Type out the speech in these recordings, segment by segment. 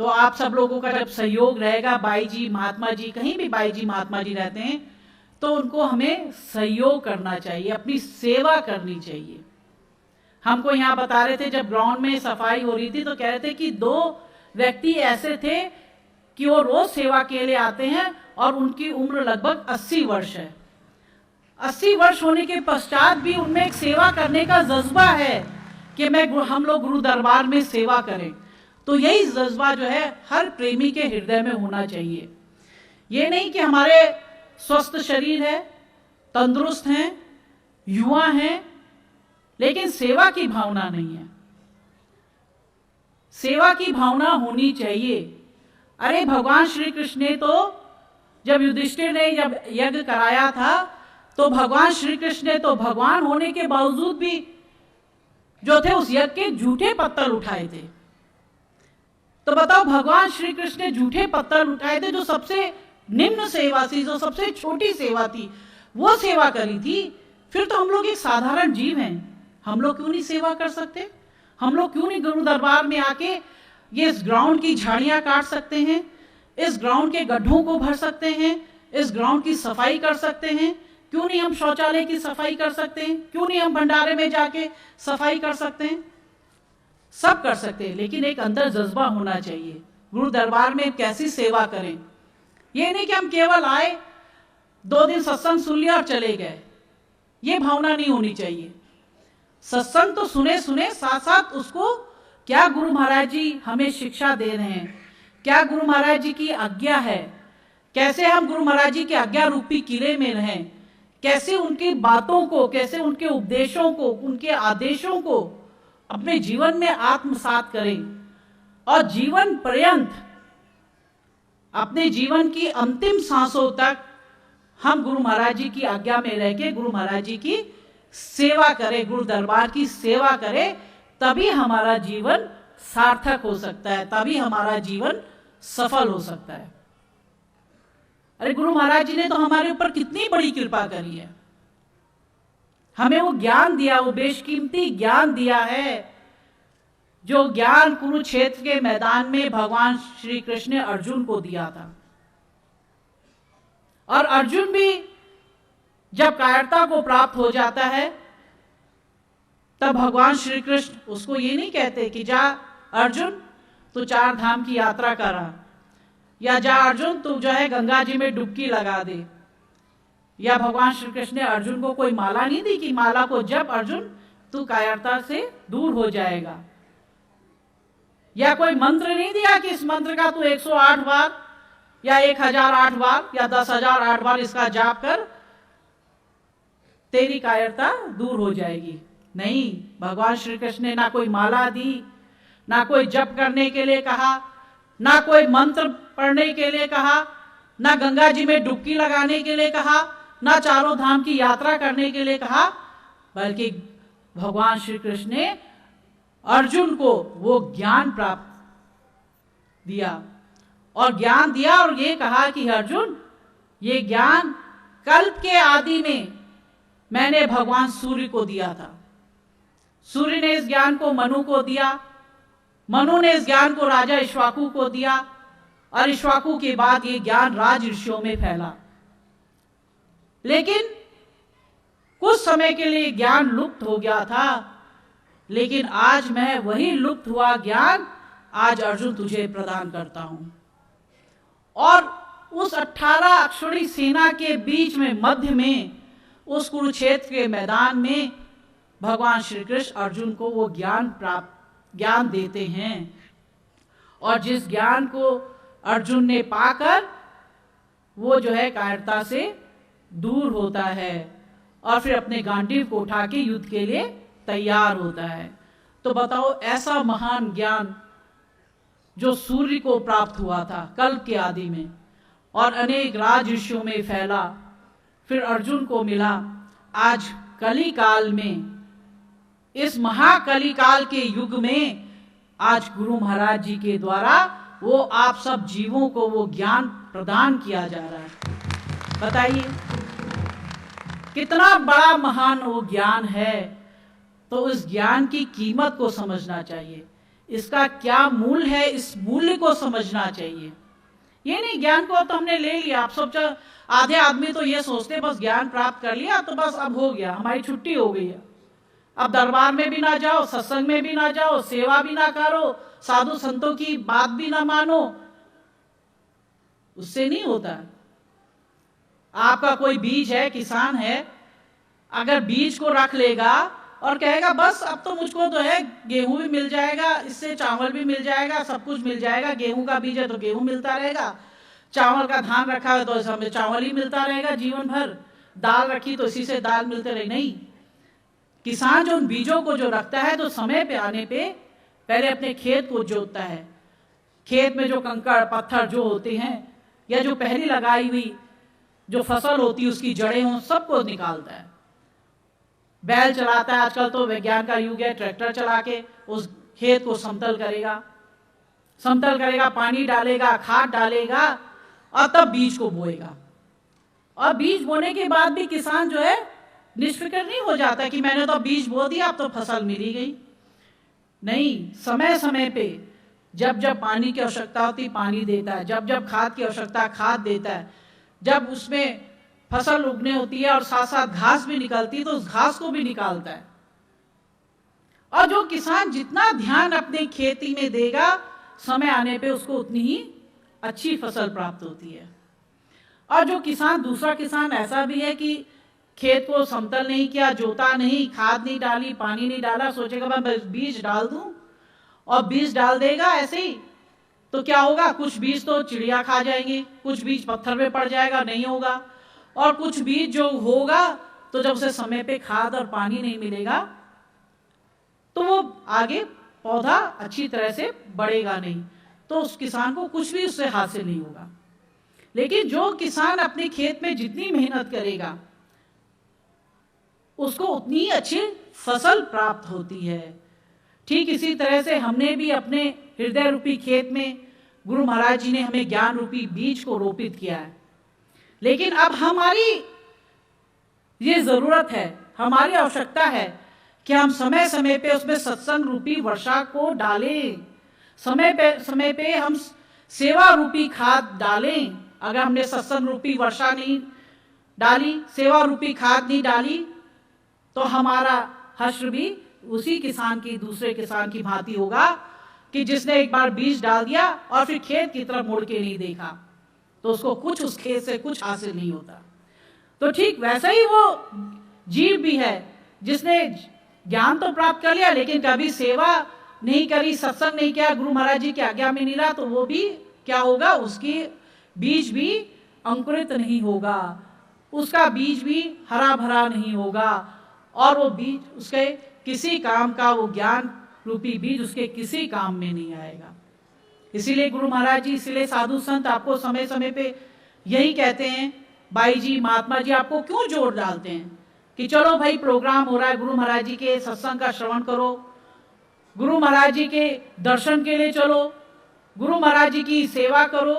तो आप सब लोगों का जब सहयोग रहेगा, बाई जी महात्मा जी, कहीं भी बाई जी महात्मा जी रहते हैं, तो उनको हमें सहयोग करना चाहिए, अपनी सेवा करनी चाहिए। हमको यहाँ बता रहे थे जब ग्राउंड में सफाई हो रही थी तो कह रहे थे कि 2 व्यक्ति ऐसे थे कि वो रोज सेवा के लिए आते हैं और उनकी उम्र लगभग 80 वर्ष है। 80 वर्ष होने के पश्चात भी उनमें एक सेवा करने का जज्बा है कि हम लोग गुरु दरबार में सेवा करें। तो यही जज्बा जो है हर प्रेमी के हृदय में होना चाहिए। ये नहीं कि हमारे स्वस्थ शरीर है, तंदुरुस्त हैं, युवा हैं, लेकिन सेवा की भावना नहीं है। सेवा की भावना होनी चाहिए। अरे भगवान श्री कृष्ण ने तो जब युधिष्ठिर ने जब यज्ञ कराया था तो भगवान श्री कृष्ण ने तो भगवान होने के बावजूद भी जो थे उस यज्ञ के झूठे पत्तल उठाए थे। तो बताओ, भगवान श्री कृष्ण ने झूठे पत्तल उठाए थे, जो सबसे निम्न सेवा थी, जो सबसे छोटी सेवा थी, वो सेवा करी थी। फिर तो हम लोग एक साधारण जीव हैं, हम लोग क्यों नहीं सेवा कर सकते? हम लोग क्यों नहीं गुरु दरबार में आके ये इस ग्राउंड की झाड़ियां काट सकते हैं, इस ग्राउंड के गड्ढों को भर सकते हैं, इस ग्राउंड की सफाई कर सकते हैं? क्यों नहीं हम शौचालय की सफाई कर सकते हैं? क्यों नहीं हम भंडारे में जाके सफाई कर सकते हैं? सब कर सकते हैं, लेकिन एक अंदर जज्बा होना चाहिए। गुरु दरबार में कैसी सेवा करें, ये नहीं कि हम केवल आए, 2 दिन सत्संग सुन लिया और चले गए। ये भावना नहीं होनी चाहिए। सत्संग तो सुने सुने, साथ साथ उसको क्या गुरु महाराज जी हमें शिक्षा दे रहे हैं, क्या गुरु महाराज जी की आज्ञा है, कैसे हम गुरु महाराज जी के आज्ञा रूपी किले में रहें, कैसे उनकी बातों को, कैसे उनके उपदेशों को, उनके आदेशों को अपने जीवन में आत्मसात करें और जीवन पर्यंत, अपने जीवन की अंतिम सांसों तक हम गुरु महाराज जी की आज्ञा में रह के गुरु महाराज जी की सेवा करें, गुरु दरबार की सेवा करें। तभी हमारा जीवन सार्थक हो सकता है, तभी हमारा जीवन सफल हो सकता है। अरे गुरु महाराज जी ने तो हमारे ऊपर कितनी बड़ी कृपा करी है, हमें वो ज्ञान दिया, वो बेशकीमती ज्ञान दिया है, जो ज्ञान कुरुक्षेत्र के मैदान में भगवान श्री कृष्ण ने अर्जुन को दिया था। और अर्जुन भी जब कायरता को प्राप्त हो जाता है तब भगवान श्री कृष्ण उसको ये नहीं कहते कि जा अर्जुन तू 4 धाम की यात्रा करा, या जा अर्जुन तू जो है गंगा जी में डुबकी लगा दे, या भगवान श्री कृष्ण ने अर्जुन को कोई माला नहीं दी कि माला को जप अर्जुन तू कायरता से दूर हो जाएगा, या कोई मंत्र नहीं दिया कि इस मंत्र का तू 108 बार या 1008 बार या 10,008 बार इसका जाप कर, तेरी कायरता दूर हो जाएगी। नहीं, भगवान श्री कृष्ण ने ना कोई माला दी, ना कोई जप करने के लिए कहा, ना कोई मंत्र पढ़ने के लिए कहा, ना गंगा जी में डुबकी लगाने के लिए कहा, ना 4 धाम की यात्रा करने के लिए कहा, बल्कि भगवान श्री कृष्ण ने अर्जुन को वो ज्ञान प्राप्त दिया, और ज्ञान दिया और ये कहा कि अर्जुन ये ज्ञान कल्प के आदि में मैंने भगवान सूर्य को दिया था। सूर्य ने इस ज्ञान को मनु को दिया, मनु ने इस ज्ञान को राजा इक्ष्वाकु को दिया, और इक्ष्वाकु के बाद ये ज्ञान राज ऋषियों में फैला। लेकिन कुछ समय के लिए ज्ञान लुप्त हो गया था, लेकिन आज मैं वही लुप्त हुआ ज्ञान आज अर्जुन तुझे प्रदान करता हूं। और उस 18 अक्षौणी सेना के बीच में, मध्य में, उस कुरुक्षेत्र के मैदान में भगवान श्री कृष्ण अर्जुन को वो ज्ञान देते हैं, और जिस ज्ञान को अर्जुन ने पाकर वो जो है कायरता से दूर होता है और फिर अपने गांडीव को उठा के युद्ध के लिए तैयार होता है। तो बताओ, ऐसा महान ज्ञान जो सूर्य को प्राप्त हुआ था कल्प के आदि में और अनेक राज ऋषियों में फैला, फिर अर्जुन को मिला, आज कली काल में, इस महाकली काल के युग में आज गुरु महाराज जी के द्वारा वो आप सब जीवों को वो ज्ञान प्रदान किया जा रहा है। बताइए कितना बड़ा महान वो ज्ञान है। तो उस ज्ञान की कीमत को समझना चाहिए, इसका क्या मूल्य है, इस मूल्य को समझना चाहिए। ये नहीं ज्ञान को तो हमने ले लिया, आप सब आधे आदमी तो ये सोचते बस ज्ञान प्राप्त कर लिया तो बस अब हो गया, हमारी छुट्टी हो गई है, अब दरबार में भी ना जाओ, सत्संग में भी ना जाओ, सेवा भी ना करो, साधु संतों की बात भी ना मानो। उससे नहीं होता। आपका कोई बीज है, किसान है, अगर बीज को रख लेगा और कहेगा बस अब तो मुझको तो है गेहूं भी मिल जाएगा, इससे चावल भी मिल जाएगा, सब कुछ मिल जाएगा, गेहूं का बीज है तो गेहूं मिलता रहेगा, चावल का धान रखा है तो हमें चावल ही मिलता रहेगा जीवन भर, दाल रखी तो इसी से दाल मिलते रहे। नहीं, किसान जो उन बीजों को जो रखता है तो समय पे आने पे पहले अपने खेत को जोतता है, खेत में जो कंकड़ पत्थर जो होते हैं या जो पहली लगाई हुई जो फसल होती है उसकी जड़ें हों सबको निकालता है, बैल चलाता है, आजकल तो विज्ञान का युग है, ट्रैक्टर चला के उस खेत को समतल करेगा, पानी डालेगा, खाद डालेगा और तब बीज को बोएगा। और बीज बोने के बाद भी किसान जो है निष्फिक्र नहीं हो जाता कि मैंने तो बीज बो दिया अब तो फसल मिल ही गई। नहीं, समय समय पे जब जब पानी की आवश्यकता होती पानी देता है, जब जब खाद की आवश्यकता खाद देता है, जब उसमें फसल उगने होती है और साथ साथ घास भी निकलती है तो उस घास को भी निकालता है। और जो किसान जितना ध्यान अपने खेती में देगा समय आने पे उसको उतनी ही अच्छी फसल प्राप्त होती है। और जो किसान दूसरा किसान ऐसा भी है कि खेत को समतल नहीं किया, जोता नहीं, खाद नहीं डाली, पानी नहीं डाला, सोचेगा मैं बीज डाल दूं और बीज डाल देगा ऐसे ही तो क्या होगा, कुछ बीज तो चिड़िया खा जाएंगे, कुछ बीज पत्थर में पड़ जाएगा, नहीं होगा, और कुछ बीज जो होगा तो जब उसे समय पे खाद और पानी नहीं मिलेगा तो वो आगे पौधा अच्छी तरह से बढ़ेगा नहीं, तो उस किसान को कुछ भी उससे हासिल नहीं होगा। लेकिन जो किसान अपने खेत में जितनी मेहनत करेगा उसको उतनी अच्छी फसल प्राप्त होती है। ठीक इसी तरह से हमने भी अपने हृदय रूपी खेत में गुरु महाराज जी ने हमें ज्ञान रूपी बीज को रोपित किया है, लेकिन अब हमारी ये जरूरत है, हमारी आवश्यकता है कि हम समय समय पे उसमें सत्संग रूपी वर्षा को डालें, समय पे हम सेवा रूपी खाद डालें। अगर हमने सत्संग रूपी वर्षा नहीं डाली, सेवा रूपी खाद नहीं डाली तो हमारा हश्र भी उसी किसान की दूसरे किसान की भांति होगा कि जिसने एक बार बीज डाल दिया और फिर खेत की तरफ मुड़ के नहीं देखा तो उसको कुछ उस खेत से कुछ हासिल नहीं होता। तो ठीक वैसा ही वो जीव भी है जिसने ज्ञान तो प्राप्त कर लिया लेकिन कभी सेवा नहीं करी, सत्संग नहीं किया, गुरु महाराज जी की आज्ञा में नहीं रहा, तो वो भी क्या होगा, उसकी बीज भी अंकुरित नहीं होगा, उसका बीज भी हरा भरा नहीं होगा और वो बीज उसके किसी काम का, वो ज्ञान रूपी बीज उसके किसी काम में नहीं आएगा। इसीलिए गुरु महाराज जी, इसीलिए साधु संत आपको समय समय पे यही कहते हैं, भाई जी महात्मा जी आपको क्यों जोर डालते हैं कि चलो भाई प्रोग्राम हो रहा है, गुरु महाराज जी के सत्संग का श्रवण करो, गुरु महाराज जी के दर्शन के लिए चलो, गुरु महाराज जी की सेवा करो,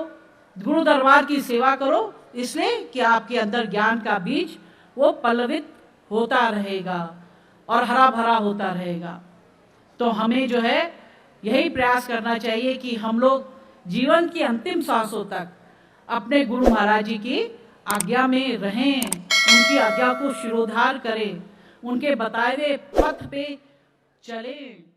गुरु दरबार की सेवा करो, इसलिए कि आपके अंदर ज्ञान का बीज वो पल्लवित होता रहेगा और हरा भरा होता रहेगा। तो हमें जो है यही प्रयास करना चाहिए कि हम लोग जीवन की अंतिम सांसों तक अपने गुरु महाराज जी की आज्ञा में रहें, उनकी आज्ञा को शिरोधार करें, उनके बताए हुए पथ पे चलें।